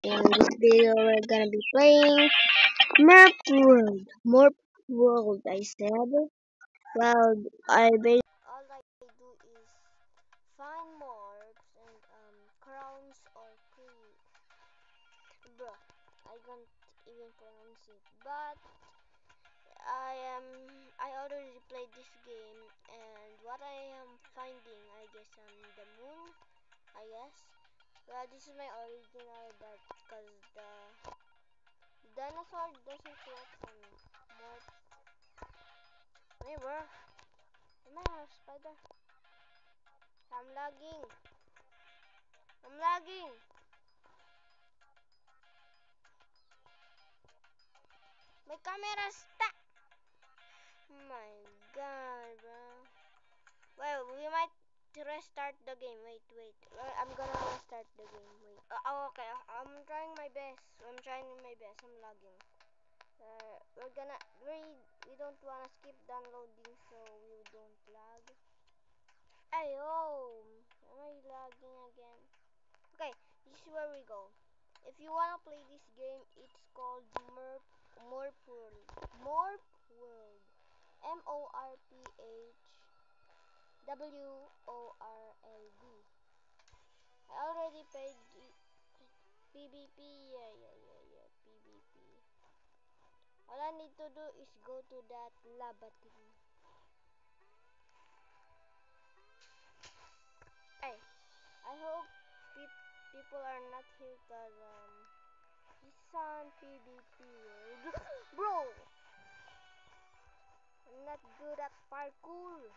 In this video, we're gonna be playing Merp World. Merp World, I said. Well, all I do is find morphs and crowns or creep. Bro, I don't even pronounce it. But I already played this game, and what I am finding, I guess, on the moon. I guess. Well, this is my original, but because the dinosaur doesn't work on more. Hey, bro. Am I a spider? I'm lagging. I'm lagging. My camera's stuck. Oh my god, bro. Well, we might restart the game. Wait, wait. I'm gonna restart the game. Wait. Okay. I'm trying my best. I'm trying my best. I'm lagging. We don't wanna skip downloading so we don't lag. Ayo, am I lagging again? Okay, this is where we go. If you wanna play this game, it's called Morph World. Morph World. MORPHWORLD. I already played PvP. Yeah. PvP. All I need to do is go to that lava thing. Hey, I hope people are not here cause this is on PvP world. Bro, I'm not good at parkour.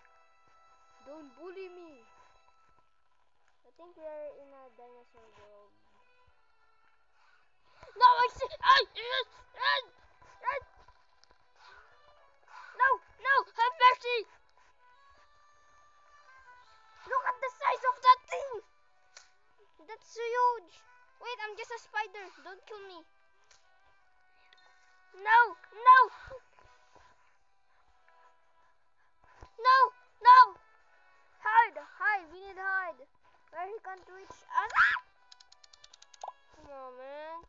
Don't bully me. I think we're in a dinosaur world. No, I see. Run! Run! No, have mercy! Look at the size of that thing. That's so huge. Wait, I'm just a spider. Don't kill me. No, no. Hide. We need to hide. Where he can't reach us. Come on, man.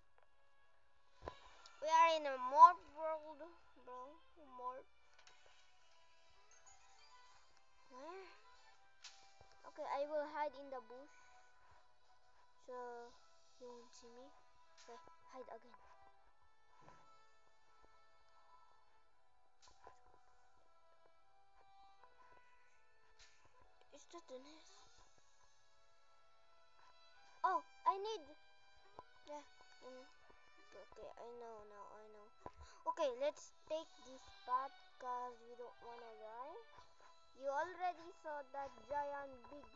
We are in a morph world, bro. Morph. Where? Okay, I will hide in the bush. So you won't see me. So hide again. Is that the nest? Oh, I need. Yeah. Okay, I know now. Okay, let's take this path cause we don't wanna die. You already saw that giant big.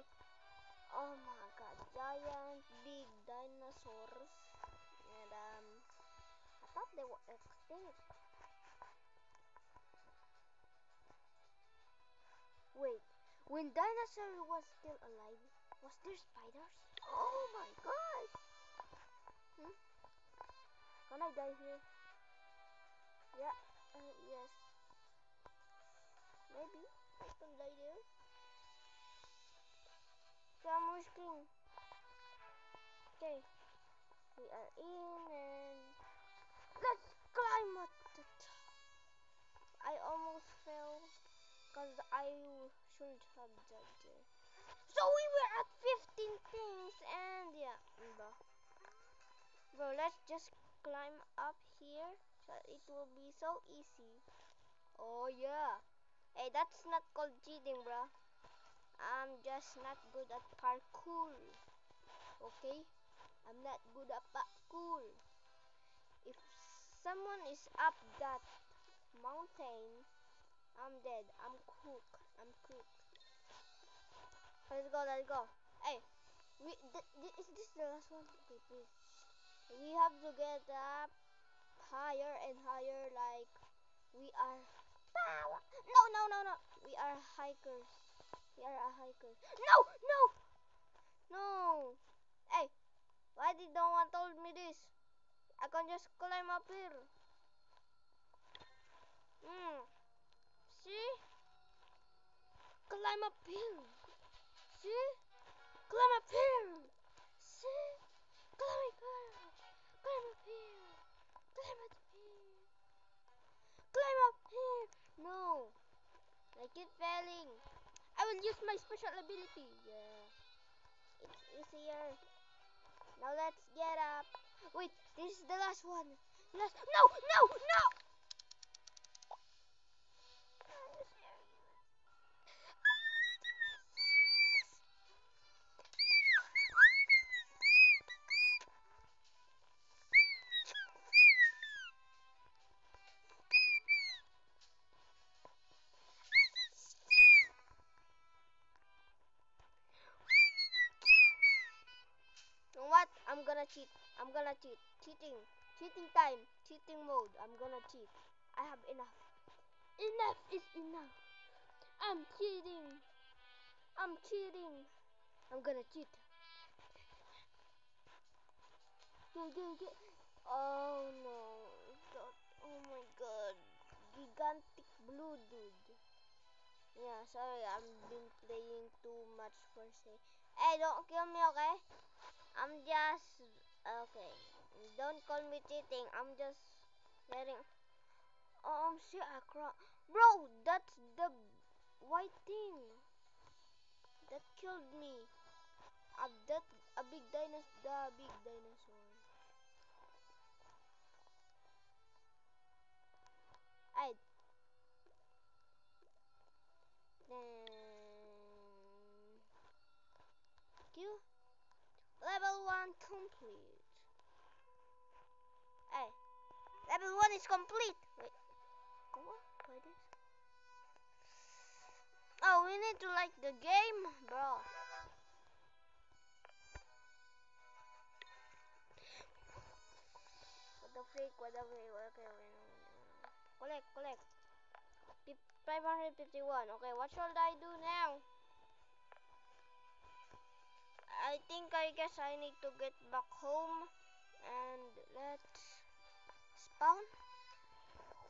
Oh my god, giant big dinosaurs. And I thought they were extinct. Wait, when dinosaur was still alive, was there spiders? Oh my god! Hmm? Can I die here? Yeah, yes. Maybe I can die there. So I'm risking. Okay, we are in and let's climb at the top. I almost fell because I should have died there. So we were at 15 things and yeah, bro, let's just climb up here so it will be so easy. Oh yeah. Hey, that's not called cheating, bro. I'm just not good at parkour. Okay? I'm not good at parkour. If someone is up that mountain, I'm dead. I'm cooked. Let's go. Hey, is this the last one? Okay, please. We have to get up higher and higher like we are. No. We are hikers. We are a hiker. No. Hey, why did no one told me this? I can just climb up here. See? Climb up here. See? Climb up here. See? Climb up here. Here. No. I keep failing. I will use my special ability. Yeah. It's easier. Now let's get up. Wait, this is the last one. Last. No, no, no. Are you serious? You know what? I'm gonna cheat. I'm gonna cheat. Cheating. Cheating time. Cheating mode. I'm gonna cheat. I have enough. Enough is enough. I'm cheating. I'm cheating. I'm gonna cheat. Get. Oh no. Oh my god. Gigantic blue dude. Yeah, sorry. I've been playing too much for say. Hey, don't kill me, okay? I'm just okay. Don't call me cheating. I'm just letting. Oh, shit! I cry. Bro, that's the white thing that killed me. That a big dinosaur. The big dinosaur. I then Q level 1 complete. Hey, level 1 is complete. Wait, what? What is? Oh, we need to like the game, bro. What the freak? What the freak? Okay, okay, no. Collect. 551. Okay, what should I do now? I guess I need to get back home and let's spawn.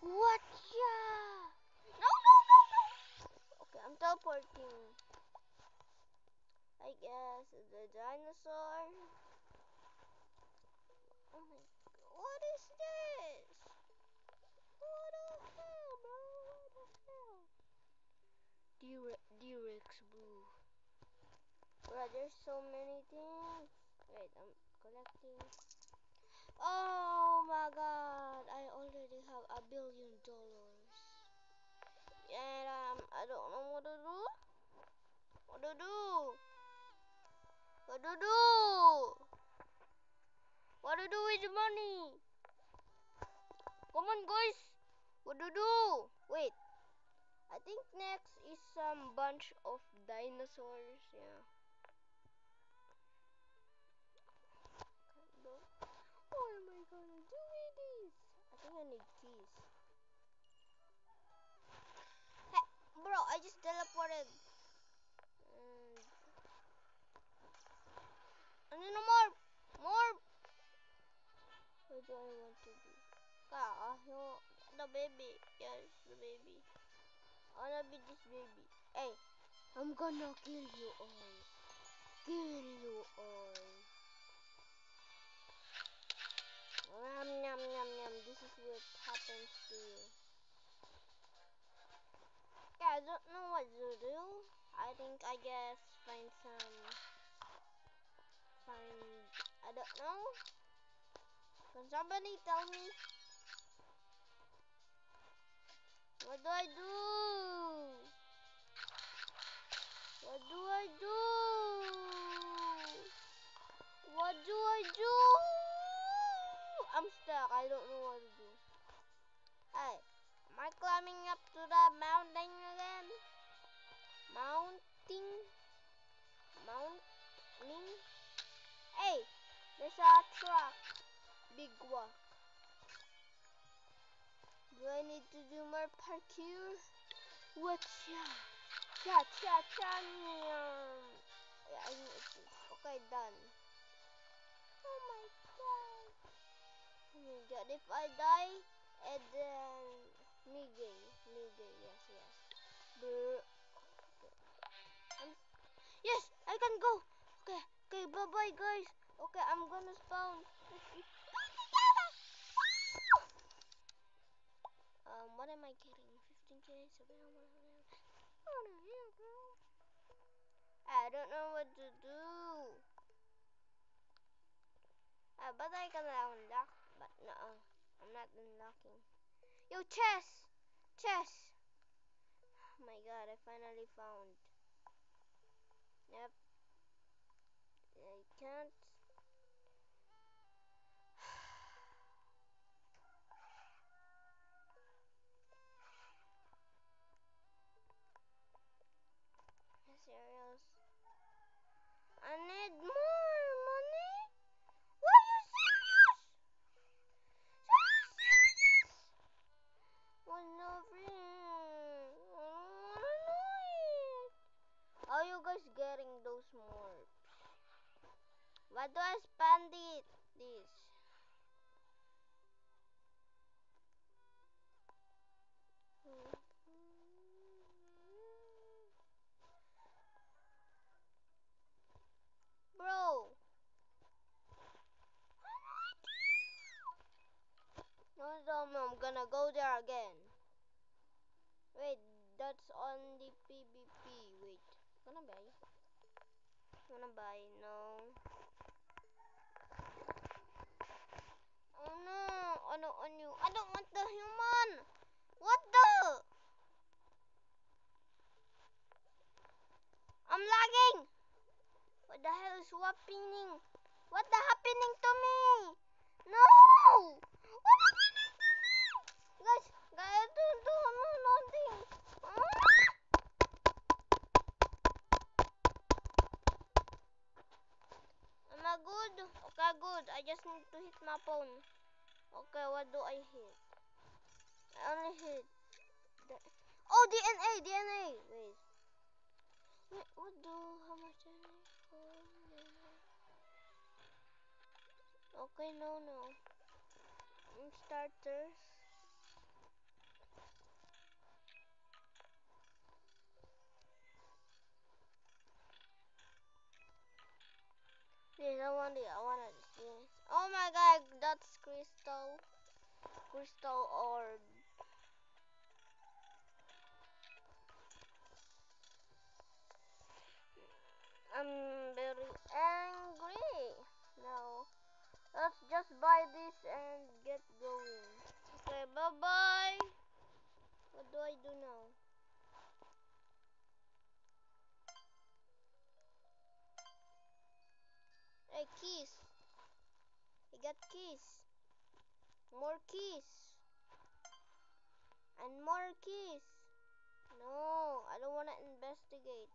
What? Yeah. No. Okay, I'm teleporting. I guess the dinosaur. Oh my god, what is this? What the hell, bro? What the hell? D-Rex Blue. Bro, there's so many things. Wait, I'm collecting. Oh my god, I already have $1 billion. And I don't know what to do. What to do? What to do? What to do with the money? Come on, guys. What to do? Wait. I think next is some bunch of dinosaurs. Yeah. What am I gonna do with this? I think I need keys. Hey, bro, I just teleported. And no more. More. What do I want to do? The baby. Yes, the baby. I wanna be this baby. Hey, I'm gonna kill you all. Kill you all. Yum. This is what happens to you. Yeah, I don't know what to do. I think I guess I don't know. Can somebody tell me? What do I do? What do I do? What do I do? I'm stuck. I don't know what to do. Hey, am I climbing up to the mountain again? Mounting? Hey, there's a truck. Big one. Do I need to do more parkour? What's cha? Yeah, I think it's okay, done. Oh my god. Oh my god, if I die, and then Migay, yes. Brr. Yes, I can go. Okay, bye guys. Okay, I'm gonna spawn. What am I getting? I don't know what to do. But I can unlock. But no, I'm not unlocking. Yo, chest! Chest! Oh my god, I finally found. Yep. I can't. Cereals. I need more money. Why are you serious? Serious? Well, no free. I don't know it. How are you guys getting those more? Why do I spend it? This. Bro. No, I'm gonna go there again. Wait, that's on the PvP. Wait, gonna buy? Gonna buy? No. Oh no! I don't want you. I don't want the human. What the? I'm lagging. What the hell is happening? What the happening to me? No! What happening to me? Guys, don't do no nothing. Am I good? Okay, good. I just need to hit my phone. Okay, what do I hit? I only hit the... Oh, DNA, DNA. Wait, what do? How much DNA? Okay, no. Starters. Yes, I want it. I want it. Yes. Oh my god, that's crystal. Crystal orb. I'm very angry. Now, let's just buy this and get going. Okay, bye-bye. What do I do now? Hey, keys. I got keys. More keys. And more keys. No, I don't want to investigate.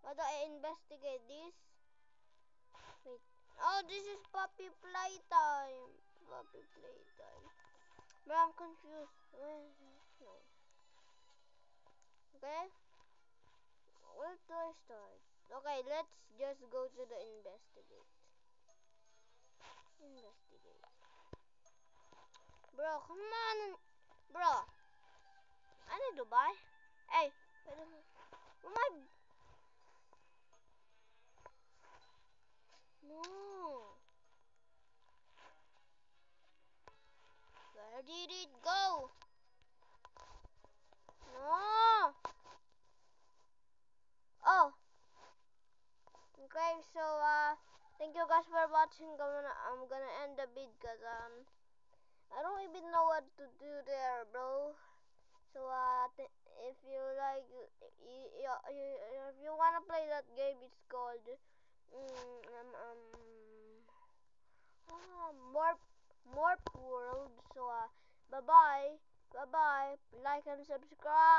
Why do I investigate this? Wait. Oh, this is puppy playtime. Puppy playtime. But I'm confused. No. Okay. Where do I start? Okay, let's just go to the investigate. Investigate. Bro, come on. Bro. I need to buy. Hey. Wait a minute. My... No. Where did it go? No. Oh. Okay, so thank you guys for watching. I'm gonna end the vid because I don't even know what to do there, bro. So if you like, if you wanna play that game, it's called Morp World. So bye bye, like and subscribe.